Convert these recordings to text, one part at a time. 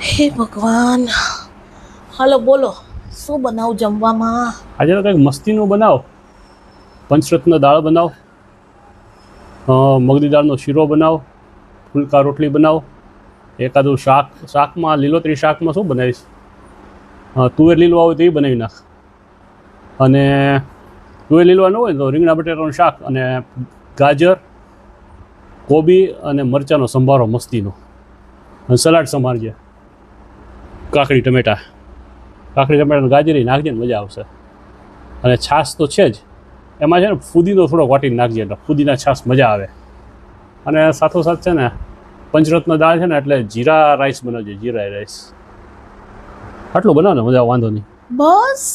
હે ભગવાન. હાલો બોલો, શું બનાવું જમવામાં? આજે તો કંઈક મસ્તીનું બનાવો. પંચરત્ન દાળ બનાવો, મગની દાળનો શીરો બનાવો, ફુલકા રોટલી બનાવો, એકાદું શાકમાં લીલોતરી શાકમાં શું બનાવીશ? તુવેર લીલું હોય તો એ બનાવી નાખ. અને તુવેર લીલું ન હોય તો રીંગણા બટેટાનું શાક અને ગાજર, કોબી અને મરચાંનો સંભારો મસ્તીનો. અને સલાડ સંભાળજે, કાકડી ટમેટાનું ગાજરી નાખજે ને મજા આવશે. અને છાશ તો છે જ, એમાં છે ને ફુદીનો થોડોક વાટીને નાખજે એટલે ફુદીના છાશ મજા આવે. અને સાથોસાથ છે ને પંચરત્ન દાળ છે ને એટલે જીરા રાઈસ બનાવજે, જીરા રાઈસ. આટલું બનાવ ને મજા વાંધો નહીં. બસ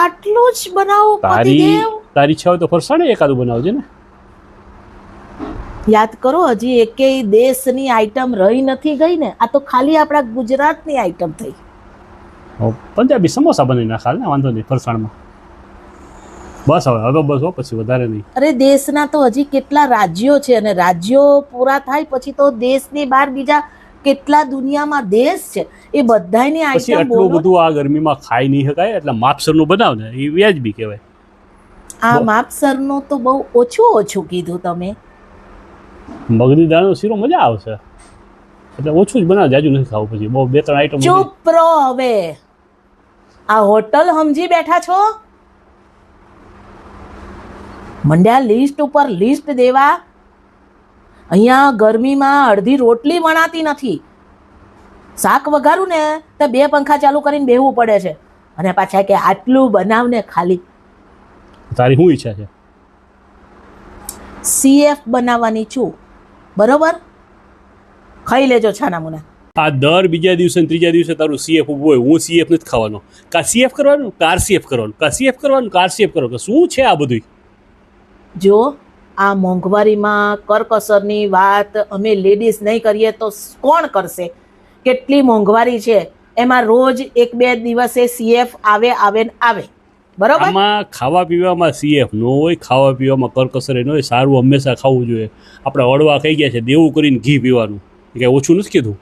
આટલું જ બનાવું પતિદેવ? તારી ઈચ્છા હોય તો ફરસાણે એકાદું બનાવજે ને. યાદ કરો, હજી એકેય દેશની આઈટમ રહી નથી ગઈ ને. આ તો ખાલી આપણા ગુજરાતની આઈટમ થઈ. પંજાબી સમોસા બનાવી નાખાલ ને, વાંધો નહીં ફરસાણમાં. બસ હવે બસ હો, પછી વધારે નહીં. અરે દેશના તો હજી કેટલા રાજ્યો છે, અને રાજ્યો પૂરા થાય પછી તો દેશની બહાર બીજા કેટલા દુનિયામાં દેશ છે, એ બધાની પછી આઈટમ એટલું બોલો. બધું આ ગરમીમાં ખાઈ નહીં શકાય, એટલે માપસરનું બનાવ ને એ વ્યાજબી કહેવાય. આ માપસરનું તો બહુ ઓછું કીધું તમે. મગની દાળનો શીરો મજા આવશે, એટલે ઓછું જ બનાવ, જાજુ નથી ખાવું. પછી બહુ 2-3 આઈટમ. ચૂપ રહો હવે. આ હોટલ સમજી બેઠા છો? મંડ્યા લિસ્ટ ઉપર લિસ્ટ દેવા. અહીંયા ગરમીમાં અડધી રોટલી વણાતી નથી. શાક વઘારું ને તો 2 પંખા ચાલુ કરીને બેહવું પડે છે, અને પાછા કે આટલું બનાવને ખાલી. તારી શું ઈચ્છા છે? CF બનાવવાની છું, બરોબર? ખાઈ લેજો છાના મુના. આ દર બીજા દિવસે ને ત્રીજા દિવસે તારું CF ઊભું હોય. હું CF નથી ખાવાનો. કા CF કરવાનું, કાર CF કરવાનું, કા CF કરવાનું, કાર CF કરવાનું. શું છે આ બધું? જો આ મોંઘવારીમાં કરકસરની વાત અમે લેડીઝ નહીં કરીએ તો કોણ કરશે? કેટલી મોંઘવારી છે, એમાં રોજ 1-2 દિવસે CF આવે ને આવે, બરોબર? આમાં ખાવા પીવામાં CF ન હોય, ખાવા પીવામાં કરકસર ન હોય. સારું હંમેશા ખાવું જોઈએ. આપણે હળવા ખાઈ ગયા છે, દેવું કરીને ઘી પીવાનું. એ કંઈ ઓછું નથી કીધું,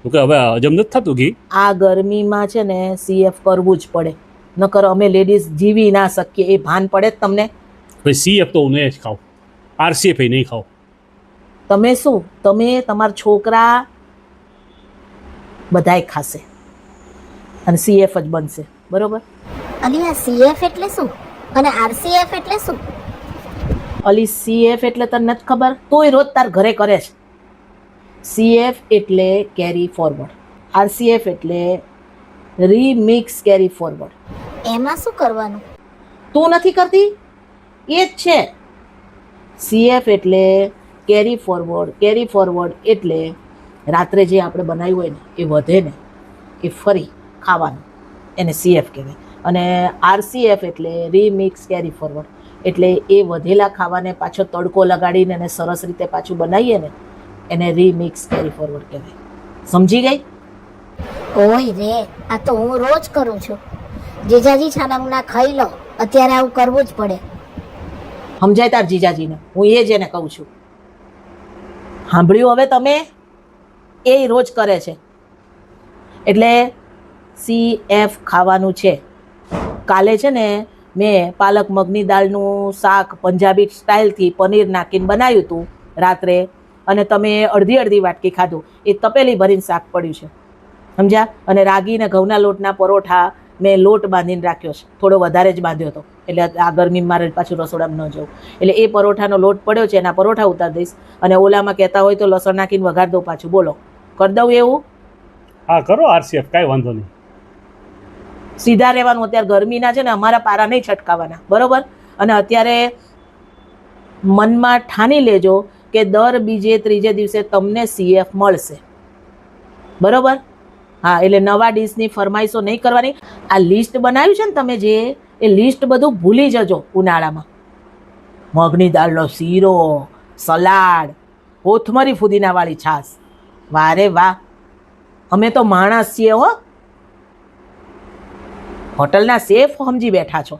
તો કે હવે હજમ નથી થતું ઘી. આ ગરમીમાં છે ને CF કરવું જ પડે, નકર અમે લેડીઝ જીવી ના શકીએ. એ ભાન પડે જ તમને? ભાઈ CF તો હું નહીં જ ખાઉં, RCF એ નહીં ખાઉં. તમે શું, તમે તમારા છોકરા બધાય ખાશે અને CF જ બનશે, બરોબર? અલી આ CF એટલે શું અને RCF એટલે શું? અલી CF એટલે તને નથી ખબર? તોય રોજ તાર ઘરે કરે છે. CF એટલે કેરી ફોરવર્ડ, RCF એટલે રીમિક્સ કેરી ફોરવર્ડ. એમાં શું કરવાનું? તું નથી કરતી? એ જ છે. CF એટલે કેરી ફોરવર્ડ એટલે રાત્રે જે આપણે બનાવ્યું હોય ને એ વધે ને એ ફરી ખાવાનું, એને CF કહેવાય. અને RCF એટલે રીમિક્સ કેરી ફોરવર્ડ એટલે એ વધેલા ખાવાને પાછો તડકો લગાડીને એને સરસ રીતે પાછું બનાવીએ ને, એને રીમિક્સ કેરી ફોરવર્ડ કહેવાય. સમજી ગઈ? ઓય રે, આ તો હું રોજ કરું છું. જીજાજી છાનામુના ખાઈ લો, અત્યારે આવું કરવું જ પડે. સમજાય તાર જીજાજીને? હું એ જ એને કહું છું. સાંભળ્યું હવે તમે? એ રોજ કરે છે એટલે CF ખાવાનું છે. કાલે છે ને મેં પાલક મગની દાળનું શાક પંજાબી સ્ટાઇલથી પનીર નાખીને બનાવ્યું હતું રાત્રે, અને તમે અડધી વાટકી ખાધું. એ તપેલી ભરીને શાક પડ્યું છે, સમજ્યા? અને રાગી ને ઘઉંના લોટના પરોઠા મેં લોટ બાંધીને રાખ્યો છે, થોડો વધારે જ બાંધ્યો હતો, એટલે આ ગરમી મારે પાછું રસોડામાં ન જવું. એટલે એ પરોઠાનો લોટ પડ્યો છે, એના પરોઠા ઉતારી દઈશ. અને ઓલામાં કહેતા હોય તો લસણ નાખીને વઘાર દઉં પાછું. બોલો, કરી દઉં એવું? હા કરો RCF, કાંઈ વાંધો નહીં. સીધા રહેવાનું. અત્યારે ગરમીના છે ને અમારા પારા નહીં છટકાવવાના, બરોબર? અને અત્યારે મનમાં ઠાની લેજો કે દર બીજે ત્રીજે દિવસે તમને CF મળશે, બરોબર? હા, એટલે નવા ડીશની ફરમાઈશો નહીં કરવાની. આ લિસ્ટ બનાવ્યું છે ને તમે જે, એ લિસ્ટ બધું ભૂલી જજો ઉનાળામાં. મગની દાળનો શીરો, સલાડ, કોથમરી ફુદીનાવાળી છાશ. વારે વાહ, અમે તો માણસ છીએ હો, હોટલના શેફ સમજી બેઠા છો.